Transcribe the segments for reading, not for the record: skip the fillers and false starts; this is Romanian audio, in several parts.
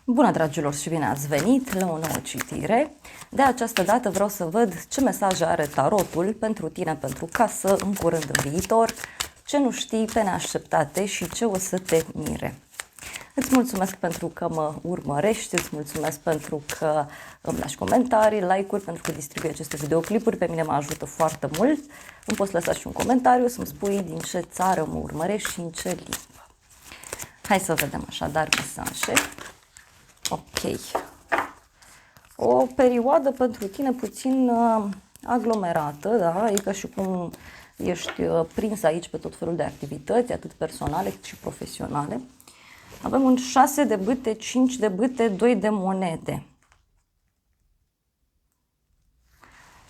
Bună, dragilor, și bine ați venit la o nouă citire. De această dată vreau să văd ce mesaje are tarotul pentru tine, pentru casă, în curând în viitor, ce nu știi pe neașteptate și ce o să te mire. Îți mulțumesc pentru că mă urmărești, îți mulțumesc pentru că îmi lași comentarii, like-uri, pentru că distribui aceste videoclipuri, pe mine mă ajută foarte mult. Îmi poți lăsa și un comentariu să-mi spui din ce țară mă urmărești și în ce limbă. Hai să vedem așadar mesaje. Ok. O perioadă pentru tine puțin aglomerată, da? E ca și cum ești prins aici pe tot felul de activități, atât personale cât și profesionale. Avem un 6 de bâte, 5 de bâte, 2 de monede.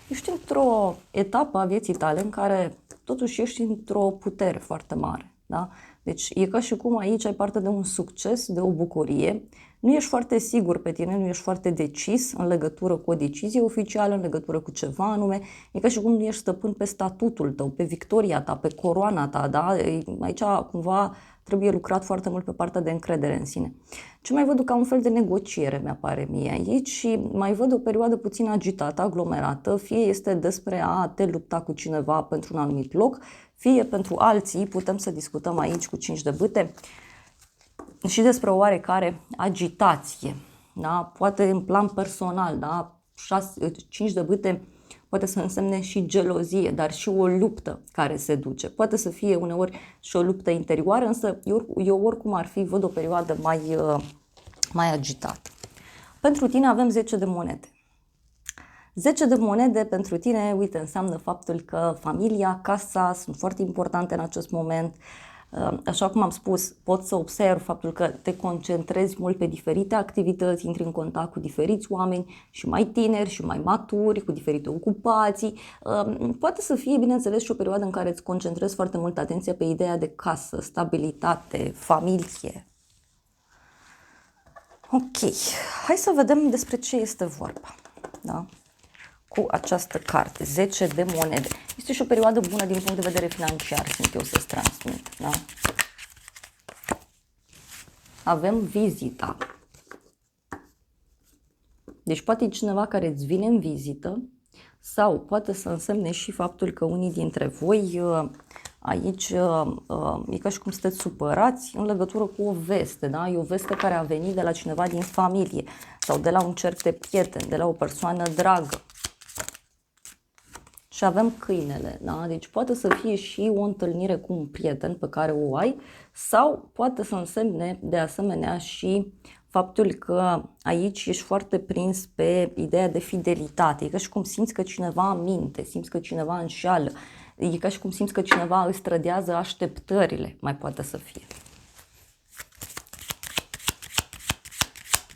Ești într-o etapă a vieții tale în care totuși ești într-o putere foarte mare. Da? Deci e ca și cum aici ai parte de un succes, de o bucurie. Nu ești foarte sigur pe tine, nu ești foarte decis în legătură cu o decizie oficială, în legătură cu ceva anume. E ca și cum nu ești stăpân pe statutul tău, pe victoria ta, pe coroana ta. Da? Aici cumva trebuie lucrat foarte mult pe partea de încredere în sine. Ce mai văd ca un fel de negociere mi-apare mie aici și mai văd o perioadă puțin agitată, aglomerată, fie este despre a te lupta cu cineva pentru un anumit loc, fie pentru alții, putem să discutăm aici cu 5 de bâte și despre o oarecare agitație, da? Poate în plan personal, da? 5 de bâte poate să însemne și gelozie, dar și o luptă care se duce. Poate să fie uneori și o luptă interioară, însă eu oricum ar fi, văd o perioadă mai agitată. Pentru tine avem 10 de monede. 10 de monede pentru tine, uite, înseamnă faptul că familia, casa sunt foarte importante în acest moment. Așa cum am spus, pot să observ faptul că te concentrezi mult pe diferite activități, intri în contact cu diferiți oameni și mai tineri și mai maturi, cu diferite ocupații. Poate să fie, bineînțeles, și o perioadă în care îți concentrezi foarte mult atenția pe ideea de casă, stabilitate, familie. Ok, hai să vedem despre ce este vorba. Da? Cu această carte, 10 de monede. Este și o perioadă bună din punct de vedere financiar, simt eu să-ți transmit. Da? Avem vizita. Deci poate e cineva care îți vine în vizită sau poate să însemne și faptul că unii dintre voi aici e ca și cum sunteți supărați în legătură cu o veste, da? E o veste care a venit de la cineva din familie sau de la un cerc de prieteni, de la o persoană dragă. Și avem câinele, da? Deci poate să fie și o întâlnire cu un prieten pe care o ai sau poate să însemne de asemenea și faptul că aici ești foarte prins pe ideea de fidelitate. E ca și cum simți că cineva minte, simți că cineva înșeală, e ca și cum simți că cineva îți trădează așteptările, mai poate să fie.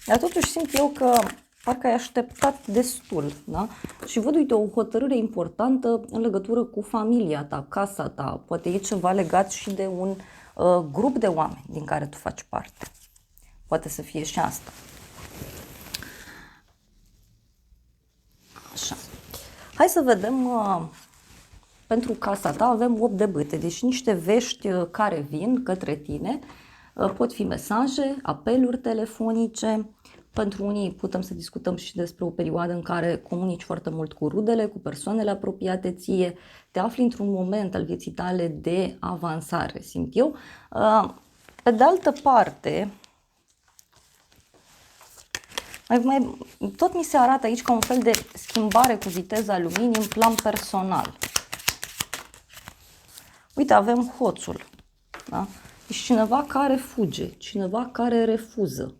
Dar totuși simt eu că parcă ai așteptat destul, da? Și văd, uite, o hotărâre importantă în legătură cu familia ta, casa ta. Poate e ceva legat și de un grup de oameni din care tu faci parte. Poate să fie și asta. Așa. Hai să vedem, pentru casa ta avem 8 de bâte, deci niște vești care vin către tine. Pot fi mesaje, apeluri telefonice. Pentru unii putem să discutăm și despre o perioadă în care comunici foarte mult cu rudele, cu persoanele apropiate ție. Te afli într-un moment al vieții tale de avansare, simt eu. Pe de altă parte, tot mi se arată aici ca un fel de schimbare cu viteza luminii în plan personal. Uite, avem hoțul. Da? Deci cineva care fuge, cineva care refuză.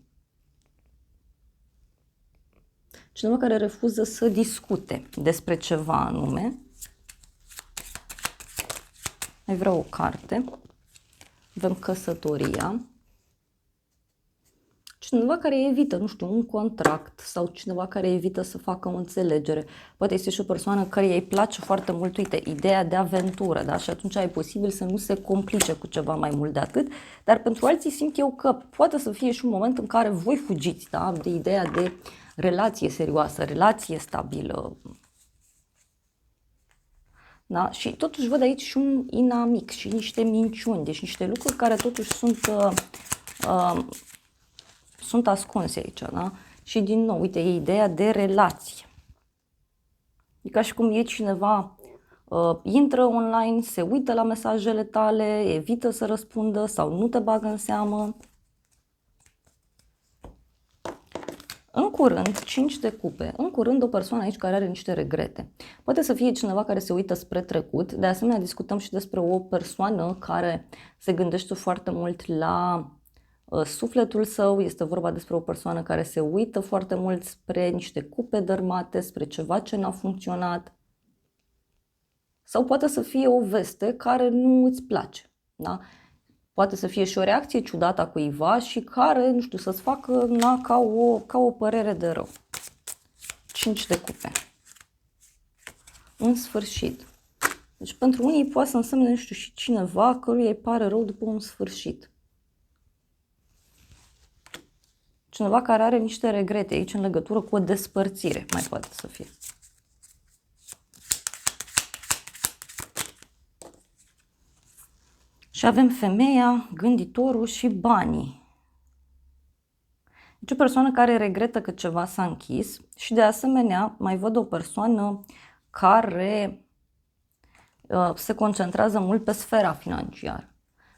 Cineva care refuză să discute despre ceva anume. Mai vreau o carte. Avem căsătoria. Cineva care evită, nu știu, un contract sau cineva care evită să facă o înțelegere. Poate este și o persoană care îi place foarte mult, uite, ideea de aventură, da? Și atunci e posibil să nu se complice cu ceva mai mult de atât, dar pentru alții simt eu că poate să fie și un moment în care voi fugiți, da? De ideea de relație serioasă, relație stabilă. Da? Și totuși văd aici și un inamic și niște minciuni, deci niște lucruri care totuși sunt ascunse aici, da? Și din nou, uite, e ideea de relație. E ca și cum e cineva, intră online, se uită la mesajele tale, evită să răspundă sau nu te bagă în seamă. În curând, 5 de cupe, în curând o persoană aici care are niște regrete. Poate să fie cineva care se uită spre trecut, de asemenea discutăm și despre o persoană care se gândește foarte mult la sufletul său, este vorba despre o persoană care se uită foarte mult spre niște cupe dărmate, spre ceva ce n-a funcționat. Sau poate să fie o veste care nu îți place, da? Poate să fie și o reacție ciudată a cuiva și care, nu știu, să-ți facă ca o părere de rău. 5 de cupe. În sfârșit. Deci pentru unii poate să însemne, nu știu, și cineva căruia îi pare rău după un sfârșit. Cineva care are niște regrete aici în legătură cu o despărțire, mai poate să fie. Și avem femeia, gânditorul și banii. Deci o persoană care regretă că ceva s-a închis și de asemenea mai văd o persoană care se concentrează mult pe sfera financiară.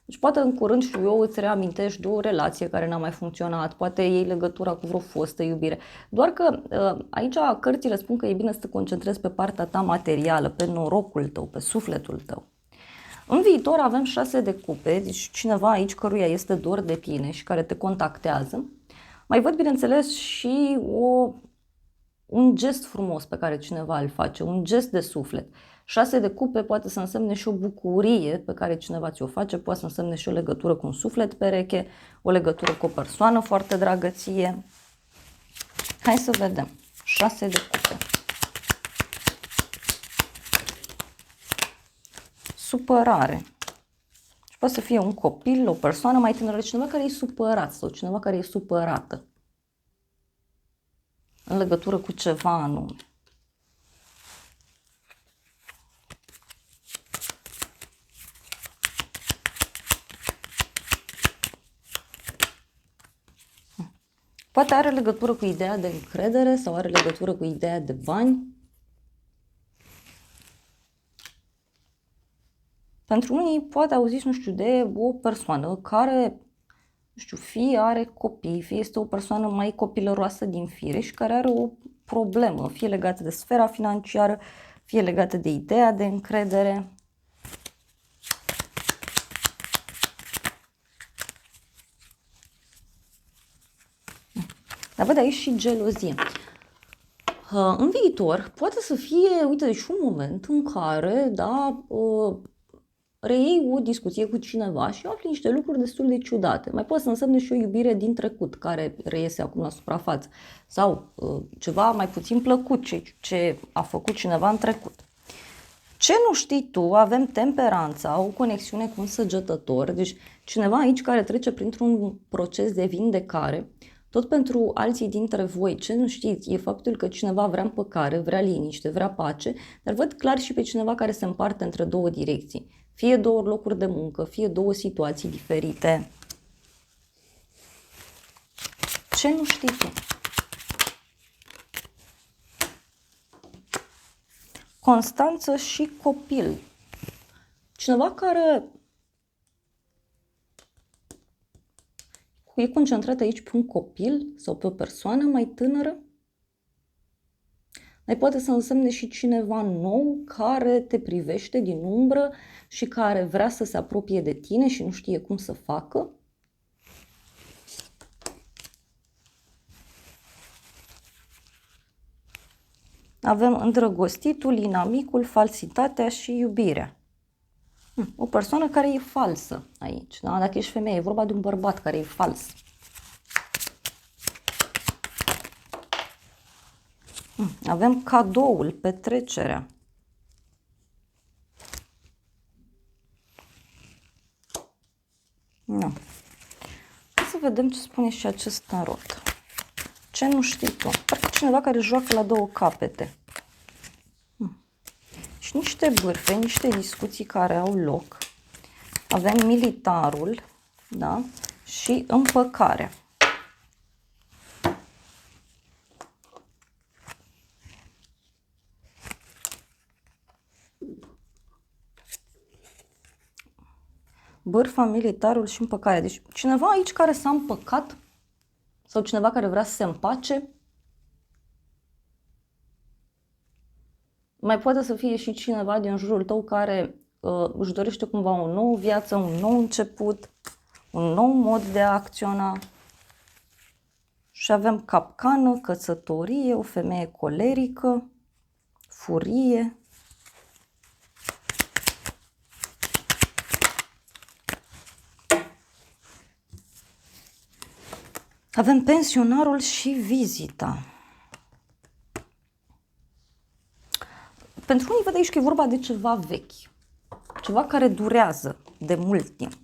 Deci poate în curând, știu eu, îți reamintești de o relație care n-a mai funcționat, poate iei legătura cu vreo fostă iubire. Doar că aici cărțile spun că e bine să te concentrezi pe partea ta materială, pe norocul tău, pe sufletul tău. În viitor avem 6 de cupe, deci cineva aici căruia este dor de tine și care te contactează. Mai văd, bineînțeles, și un gest frumos pe care cineva îl face, un gest de suflet. 6 de cupe poate să însemne și o bucurie pe care cineva ți-o face, poate să însemne și o legătură cu un suflet pereche, o legătură cu o persoană foarte dragă ție. Hai să vedem. 6 de cupe. Supărare. Și poate să fie un copil, o persoană mai tânără, cineva care e supărat sau cineva care e supărată în legătură cu ceva anume. Poate are legătură cu ideea de încredere sau are legătură cu ideea de bani. Pentru unii poate auziți, nu știu, de o persoană care, nu știu, fie are copii, fie este o persoană mai copilăroasă din fire și care are o problemă, fie legată de sfera financiară, fie legată de ideea de încredere. Dar văd aici și gelozie. În viitor poate să fie, uite, deci un moment în care, da, reiei o discuție cu cineva și afli niște lucruri destul de ciudate. Mai poate să însemne și o iubire din trecut care reiese acum la suprafață sau ceva mai puțin plăcut ce a făcut cineva în trecut. Ce nu știi tu, avem temperanța, o conexiune cu un săgetător, deci cineva aici care trece printr-un proces de vindecare. Tot pentru alții dintre voi, ce nu știți, e faptul că cineva vrea împăcare, vrea liniște, vrea pace, dar văd clar și pe cineva care se împarte între două direcții. Fie două locuri de muncă, fie două situații diferite. Ce nu știi tu? Constanță și copil. Cineva care e concentrat aici pe un copil sau pe o persoană mai tânără. Mai poate să însemne și cineva nou care te privește din umbră și care vrea să se apropie de tine și nu știe cum să facă. Avem îndrăgostitul, inamicul, falsitatea și iubirea. O persoană care e falsă aici, da? Dacă ești femeie, e vorba de un bărbat care e fals. Avem cadoul, petrecerea. Nu. Hai să vedem ce spune și acest tarot. Ce nu știi tu? Parcă cineva care joacă la două capete. Și niște bârfe, niște discuții care au loc. Avem militarul, da? Și împăcarea. Bârfa, militarul și împăcarea. Deci cineva aici care s-a împăcat sau cineva care vrea să se împace. Mai poate să fie și cineva din jurul tău care își dorește cumva o nouă viață, un nou început, un nou mod de a acționa. Și avem capcană, căsătorie, o femeie colerică, furie. Avem pensionarul și vizita. Pentru unii văd aici că e vorba de ceva vechi, ceva care durează de mult timp.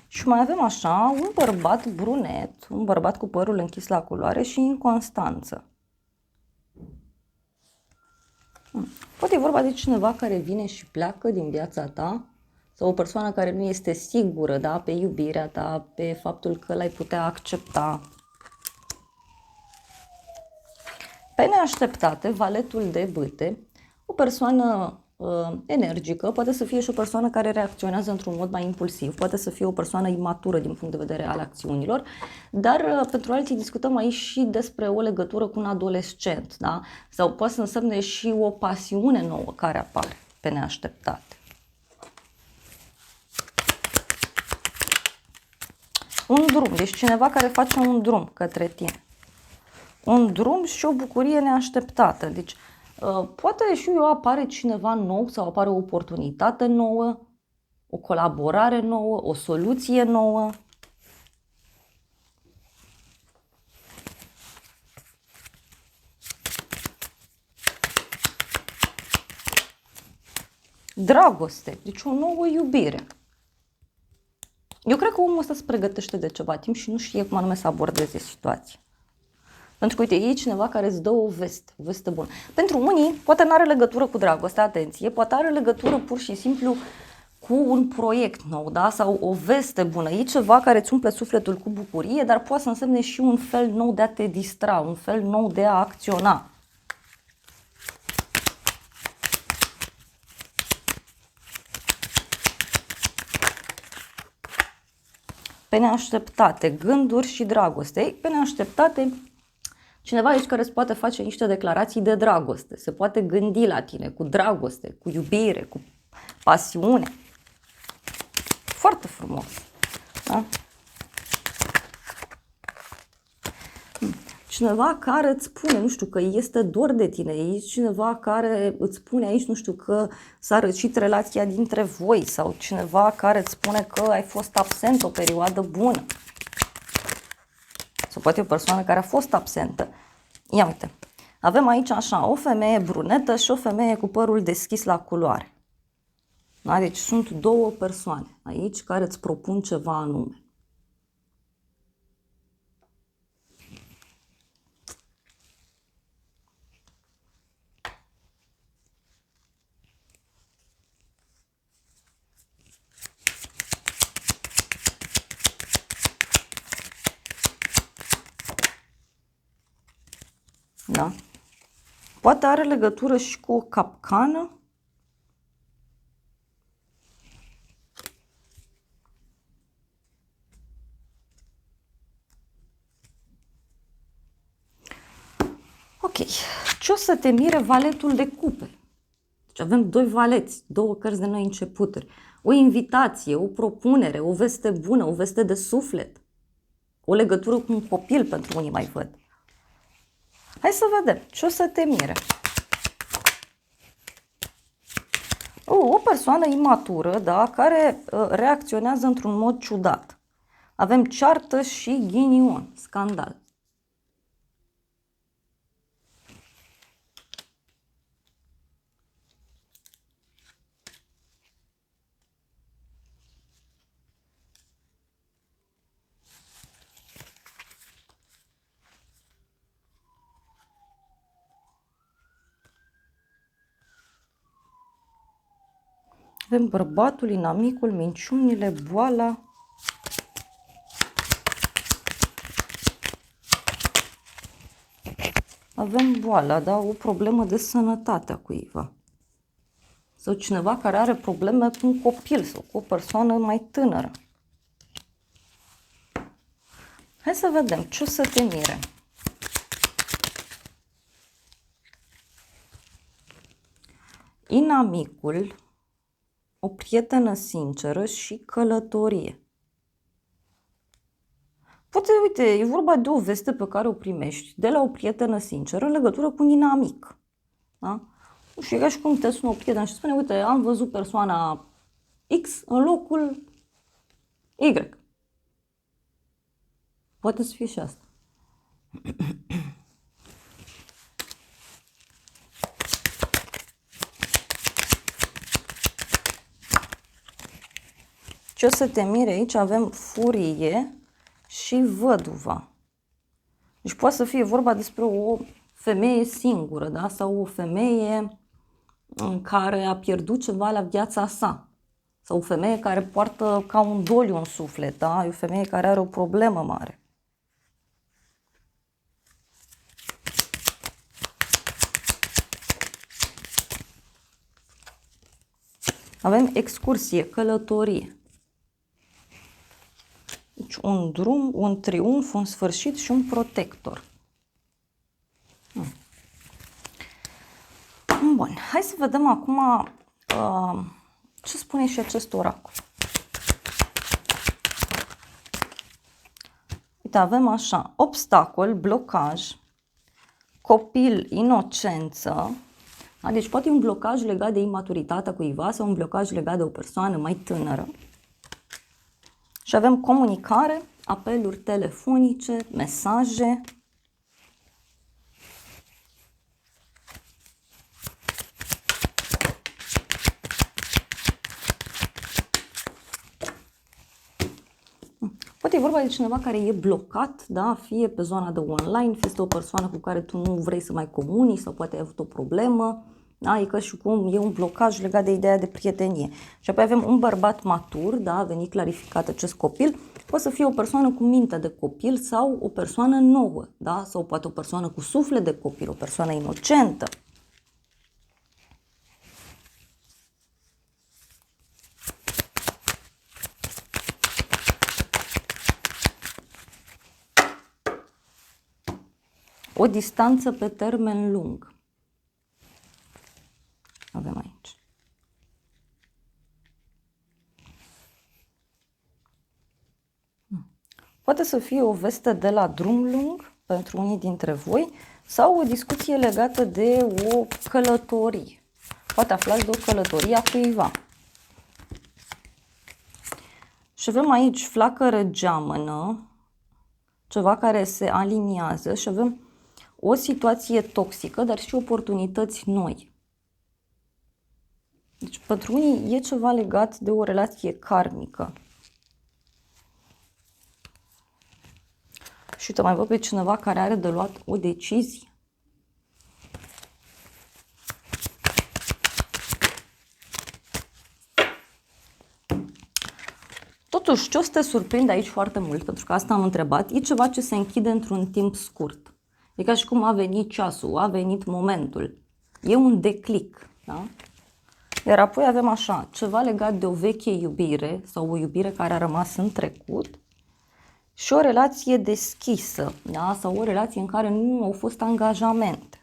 Și mai avem așa un bărbat brunet, un bărbat cu părul închis la culoare și inconstanță. Poate e vorba de cineva care vine și pleacă din viața ta sau o persoană care nu este sigură, da, pe iubirea ta, pe faptul că l-ai putea accepta. Pe neașteptate, valetul de bâte, o persoană energică, poate să fie și o persoană care reacționează într-un mod mai impulsiv, poate să fie o persoană imatură din punct de vedere al acțiunilor, dar pentru alții discutăm aici și despre o legătură cu un adolescent, da? Sau poate să însemne și o pasiune nouă care apare pe neașteptate. Un drum, deci cineva care face un drum către tine. Un drum și o bucurie neașteptată. Deci poate și apare cineva nou sau apare o oportunitate nouă, o colaborare nouă, o soluție nouă. Dragoste, deci o nouă iubire. Eu cred că omul ăsta se pregătește de ceva timp și nu știe cum anume să abordeze situația. Pentru că, uite, e cineva care îți dă o veste bună. Pentru unii, poate nu are legătură cu dragoste, atenție, poate are legătură pur și simplu cu un proiect nou, da? Sau o veste bună. E ceva care îți umple sufletul cu bucurie, dar poate să însemne și un fel nou de a te distra, un fel nou de a acționa. Pe neașteptate, gânduri și dragoste. Pe neașteptate, cineva aici care îți poate face niște declarații de dragoste, se poate gândi la tine cu dragoste, cu iubire, cu pasiune. Foarte frumos. Da? Cineva care îți spune, nu știu, că este dor de tine, e cineva care îți spune aici, nu știu, că s-a răcit relația dintre voi sau cineva care îți spune că ai fost absent o perioadă bună. Sau poate o persoană care a fost absentă. Ia uite, avem aici așa o femeie brunetă și o femeie cu părul deschis la culoare. Da? Deci sunt două persoane aici care îți propun ceva anume. Da? Poate are legătură și cu o capcană. Ok. Ce o să te mire valetul de cupe? Deci avem doi valeți, două cărți de noi începuturi. O invitație, o propunere, o veste bună, o veste de suflet. O legătură cu un copil pentru unii mai văd. Hai să vedem ce o să te mire. O persoană imatură, da, care reacționează într-un mod ciudat. Avem ceartă și ghinion, scandal. Avem bărbatul, inamicul, minciunile, boala. avem boala, da? O problemă de sănătate a cuiva. Sau cineva care are probleme cu un copil sau cu o persoană mai tânără. Hai să vedem ce o să te mire. Inamicul, o prietenă sinceră și călătorie. Poate, uite, e vorba de o veste pe care o primești de la o prietenă sinceră în legătură cu un inamic. Da? Și e ca și cum te sună o prietenă și spune, uite, am văzut persoana X în locul Y. Poate să fie și asta. Ce o să te mire aici? Avem furie și văduva. Deci poate să fie vorba despre o femeie singură, da? Sau o femeie care a pierdut ceva la viața sa. Sau o femeie care poartă ca un doliu în suflet, da? E o femeie care are o problemă mare. Avem excursie, călătorie. Deci un drum, un triumf, un sfârșit și un protector. Bun, hai să vedem acum ce spune și acest oracol. Uite, avem așa, obstacol, blocaj, copil, inocență. Da? Deci poate un blocaj legat de imaturitatea cuiva sau un blocaj legat de o persoană mai tânără. Și avem comunicare, apeluri telefonice, mesaje. Poate e vorba de cineva care e blocat, da? Fie pe zona de online, fie este o persoană cu care tu nu vrei să mai comunici sau poate ai avut o problemă. Da? E ca și cum e un blocaj legat de ideea de prietenie. Și apoi avem un bărbat matur, da? A venit clarificat acest copil. Poate să fie o persoană cu minte de copil sau o persoană nouă, da? Sau poate o persoană cu suflet de copil, o persoană inocentă. O distanță pe termen lung. Avem aici. Poate să fie o veste de la drum lung pentru unii dintre voi sau o discuție legată de o călătorie. Poate aflați de o călătorie a cuiva. Și avem aici flacără geamănă, ceva care se aliniază și avem o situație toxică, dar și oportunități noi. Deci pentru unii e ceva legat de o relație karmică. Și uite, mai văd pe cineva care are de luat o decizie. Totuși, ce o să te surprinde aici foarte mult, pentru că asta am întrebat, e ceva ce se închide într-un timp scurt. E ca și cum a venit ceasul, a venit momentul. E un declic, da? Iar apoi avem așa, ceva legat de o veche iubire sau o iubire care a rămas în trecut și o relație deschisă, da? Sau o relație în care nu au fost angajamente.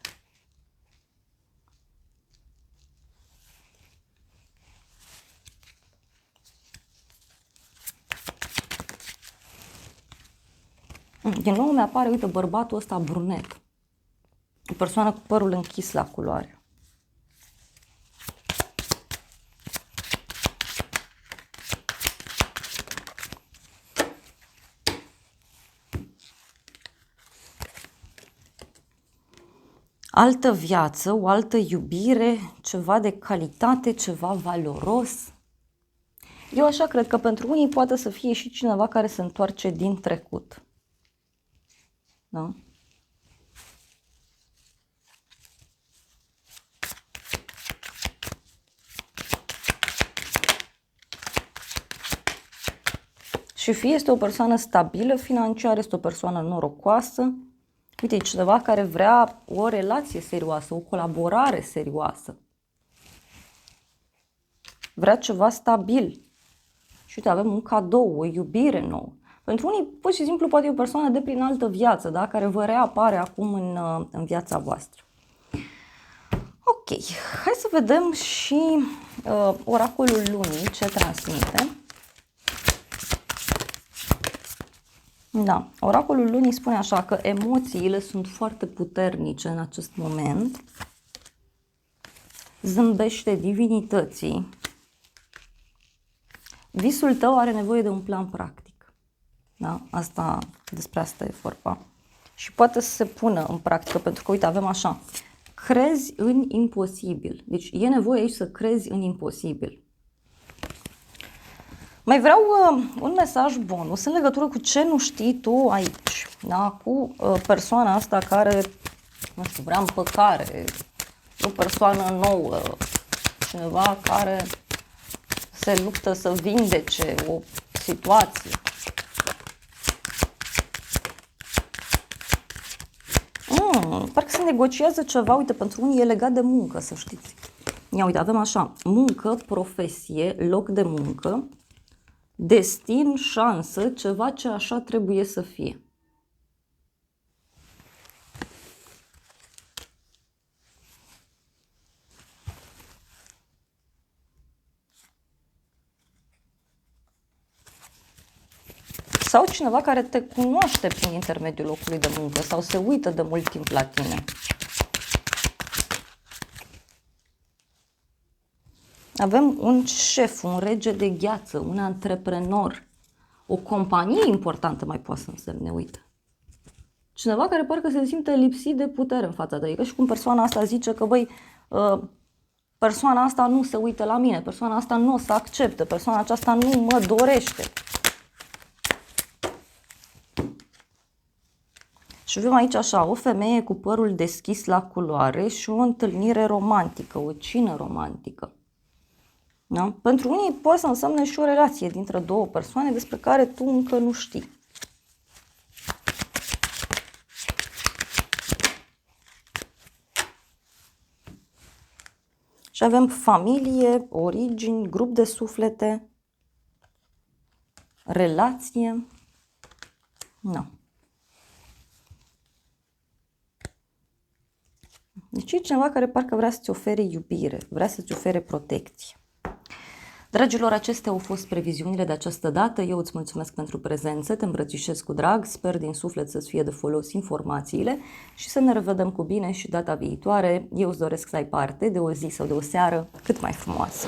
Din nou mi-apare, uite, bărbatul ăsta brunet. O persoană cu părul închis la culoare. Altă viață, o altă iubire, ceva de calitate, ceva valoros. Eu așa cred că pentru unii poate să fie și cineva care se întoarce din trecut. Da? Și fie este o persoană stabilă financiar, este o persoană norocoasă, Uite, e cineva care vrea o relație serioasă, o colaborare serioasă. Vrea ceva stabil. Și uite, avem un cadou, o iubire nouă. Pentru unii, pur și simplu, poate e o persoană de prin altă viață, da? Care vă reapare acum în viața voastră. Ok, hai să vedem și oracolul lunii, ce transmite. Da, oracolul lunii spune așa că emoțiile sunt foarte puternice în acest moment. Zâmbește divinității. Visul tău are nevoie de un plan practic. Da? Despre asta e vorba. Și poate să se pună în practică, pentru că, uite, avem așa. Crezi în imposibil. Deci e nevoie aici să crezi în imposibil. Mai vreau un mesaj bonus în legătură cu ce nu știi tu aici. Da? Cu persoana asta care, nu știu, vrea împăcare, o persoană nouă, cineva care se luptă să vindece o situație. Parcă se negociază ceva, uite, pentru unii e legat de muncă, să știți. Ia uite, avem așa, muncă, profesie, loc de muncă, destin, șansă, ceva ce așa trebuie să fie. Sau cineva care te cunoaște prin intermediul locului de muncă sau se uită de mult timp la tine. Avem un șef, un rege de gheață, un antreprenor, o companie importantă mai poate să însemne, uite. Cineva care parcă se simte lipsit de putere în fața ta. E ca și cum persoana asta zice că, băi, persoana asta nu se uită la mine, persoana asta nu o să accepte, persoana aceasta nu mă dorește. Și avem aici așa, o femeie cu părul deschis la culoare și o întâlnire romantică, o cină romantică. Da? Pentru unii poate să însemne și o relație dintre două persoane despre care tu încă nu știi. Și avem familie, origini, grup de suflete, relație. Nu. Deci e cineva care parcă vrea să-ți ofere iubire, vrea să-ți ofere protecție. Dragilor, acestea au fost previziunile de această dată. Eu îți mulțumesc pentru prezență, te îmbrățișez cu drag, sper din suflet să-ți fie de folos informațiile și să ne revedem cu bine și data viitoare. Eu îți doresc să ai parte de o zi sau de o seară cât mai frumoasă.